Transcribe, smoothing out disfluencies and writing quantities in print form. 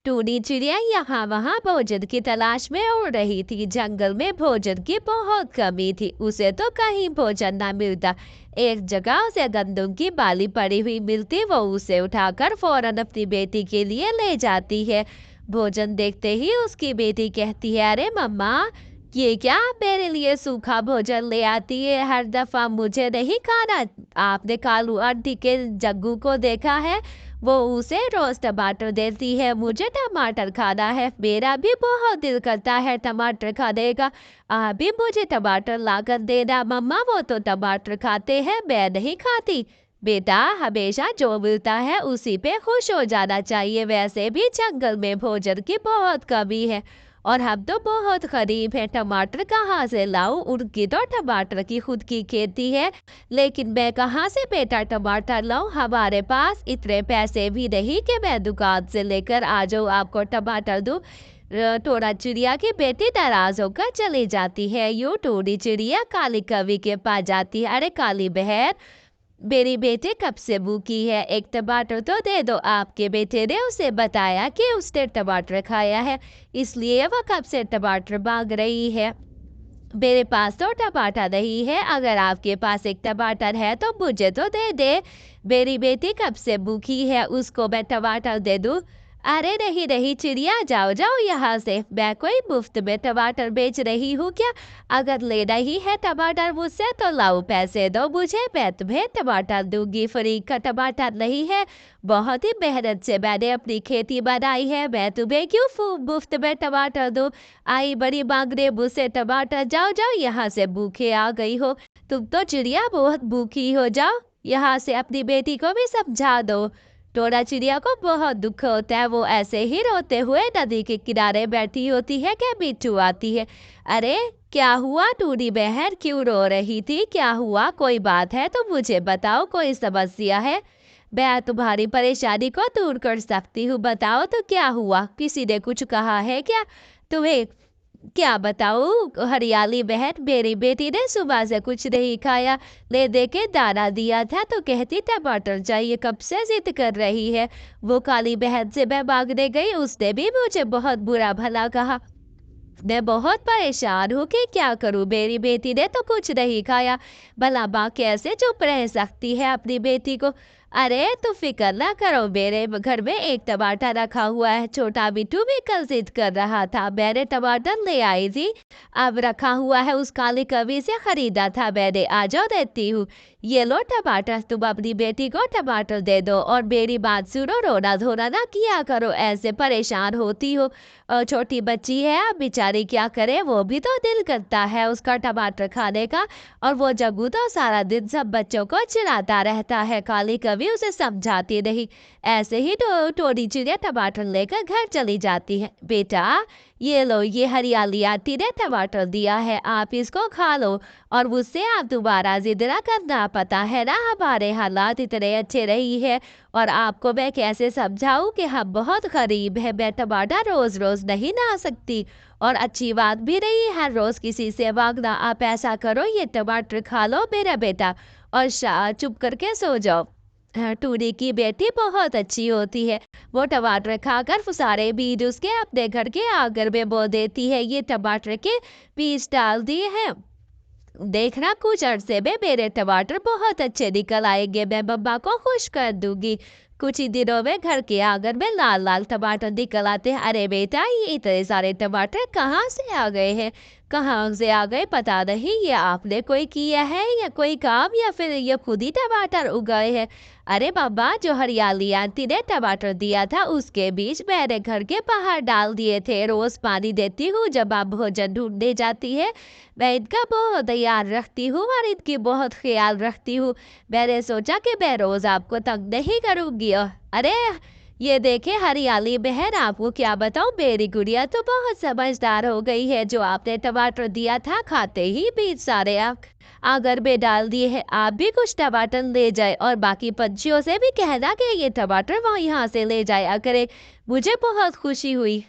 टूनी चिड़िया यहाँ वहाँ भोजन की तलाश में उड़ रही थी। जंगल में भोजन की बहुत कमी थी, उसे तो कहीं भोजन ना मिलता। एक जगह उसे गंदम की बाली पड़ी हुई मिलती, वो उसे उठाकर फौरन अपनी बेटी के लिए ले जाती है। भोजन देखते ही उसकी बेटी कहती है, अरे मम्मा, ये क्या आप मेरे लिए सूखा भोजन ले आती है हर दफा, मुझे नहीं खाना। आपने कालू आंटी के जग्गू को देखा है, वो उसे रोज टमाटर देती है, मुझे टमाटर खाना है, मेरा भी बहुत दिल करता है टमाटर खाने का। आप भी मुझे टमाटर लाकर देना मम्मा, वो तो टमाटर खाते हैं, मैं नहीं खाती। बेटा, हमेशा जो मिलता है उसी पे खुश हो जाना चाहिए, वैसे भी जंगल में भोजन की बहुत कमी है और हम तो बहुत गरीब हैं, टमाटर कहाँ से लाऊं? उनकी तो टमाटर की खुद की खेती है, लेकिन मैं कहाँ से बेटा टमाटर लाऊं? हमारे पास इतने पैसे भी नहीं कि मैं दुकान से लेकर आ जाऊं आपको टमाटर दूं। टोना चिड़िया की बेटी नाराज होकर चली जाती है। यूं टोनी चिड़िया काली कवि के पास जाती है। अरे काली बहन, मेरी बेटी कब से भूखी है, एक टमाटर तो दे दो। आपके बेटे ने उसे बताया कि उसने टमाटर खाया है, इसलिए वह कब से टमाटर मांग रही है। मेरे पास तो टमाटर नहीं है, अगर आपके पास एक टमाटर है तो मुझे तो दे दे। मेरी बेटी कब से भूखी है, उसको मैं टमाटर दे दूं? अरे नहीं नहीं चिड़िया, जाओ जाओ यहाँ से, मैं कोई मुफ्त में टमाटर बेच रही हूँ क्या? अगर लेना ही है टमाटर मुझसे तो लाओ, पैसे दो मुझे, मैं तुम्हें टमाटर दूंगी। फ्री का टमाटर नहीं है, बहुत ही मेहनत से मैंने अपनी खेती बनाई है, मैं तुम्हें क्यों मुफ्त में टमाटर दूं? आई बड़ी मांगने मुझसे टमाटर, जाओ जाओ यहाँ से, भूखे आ गई हो तुम तो चिड़िया, बहुत भूखी हो, जाओ यहाँ से, अपनी बेटी को भी समझा दो। टोना चिड़िया को बहुत दुख होता है, वो ऐसे ही रोते हुए नदी के किनारे बैठी होती है कि बिट्टू आती है। अरे क्या हुआ टूनी बहन, क्यों रो रही थी? क्या हुआ, कोई बात है तो मुझे बताओ, कोई समस्या है? मैं तुम्हारी परेशानी को दूर कर सकती हूँ, बताओ तो क्या हुआ, किसी ने कुछ कहा है क्या तुम्हें? क्या बताऊं हरियाली बहन, मेरी बेटी ने सुबह से कुछ नहीं खाया, ले दे के दाना दिया था तो कहती टमाटर चाहिए, कब से जिद कर रही है। वो काली बहन से मैं मांगने गई, उसने भी मुझे बहुत बुरा भला कहा। मैं बहुत परेशान हूँ कि क्या करूँ, मेरी बेटी ने तो कुछ नहीं खाया। भला माँ कैसे चुप रह सकती है अपनी बेटी को? अरे तो फिक्र ना करो, मेरे घर में एक टमाटर रखा हुआ है, छोटा बिट्टू भी कल जिद कर रहा था, मैंने टमाटर ले आई थी, अब रखा हुआ है, उस काली कवि से खरीदा था मैंने, आ जाओ देती हूँ। ये लो टमाटर, तुम अपनी बेटी को टमाटर दे दो और मेरी बात सुनो, रोना धोना ना किया करो, ऐसे परेशान होती हो। छोटी बच्ची है, अब बेचारी क्या करे, वो भी तो दिल करता है उसका टमाटर खाने का, और वो जग्गू तो सारा दिन सब बच्चों को चिढ़ाता रहता है, काली कवि उसे समझाती नहीं। ऐसे ही तो टोनी चिड़िया टमाटर लेकर घर चली जाती है। बेटा ये लो, ये हरियाली आंटी ने टमाटर दिया है, आप इसको खा लो और मुझसे आप दोबारा जिद ना करना, पता है ना हमारे हालात इतने अच्छे नहीं है, और आपको मैं कैसे समझाऊं कि हम बहुत गरीब हैं, मैं टमाटर रोज रोज नहीं ला सकती और अच्छी बात भी नहीं हर रोज किसी से मांगना। आप ऐसा करो, ये टमाटर खा लो मेरा बेटा और चुप करके सो जाओ। टूनी की बेटी बहुत अच्छी होती है, वो टमाटर खाकर सारे बीज उसके अपने घर के आंगन में बो देती है। ये टमाटर के बीज डाल दिए हैं, देखना कुछ अरसे में मेरे टमाटर बहुत अच्छे निकल आएंगे, मैं मम्मा को खुश कर दूंगी। कुछ ही दिनों में घर के आंगन में लाल लाल टमाटर निकल आते हैं। अरे बेटा, ये इतने सारे टमाटर कहाँ से आ गए हैं, कहाँ से आ गए पता नहीं, ये आपने कोई किया है या कोई काम, या फिर ये खुद ही टमाटर उगाए हैं? अरे बाबा, जो हरियाली आंटी ने टमाटर दिया था उसके बीज मैंने घर के बाहर डाल दिए थे, रोज पानी देती हूँ जब आप भोजन ढूंढने जाती है, मैं इनका बहुत ध्यान रखती हूँ और इनकी बहुत ख्याल रखती हूँ। मैंने सोचा कि मैं रोज आपको तंग नहीं करूंगी। अरे ये देखे हरियाली बहन, आपको क्या बताऊं, मेरी गुड़िया तो बहुत समझदार हो गई है, जो आपने टमाटर दिया था खाते ही बीज सारे आप आगर में डाल दिए हैं। आप भी कुछ टमाटर ले जाए और बाकी पंछियों से भी कहना कि ये टमाटर वहाँ यहाँ से ले जाया करे, मुझे बहुत खुशी हुई।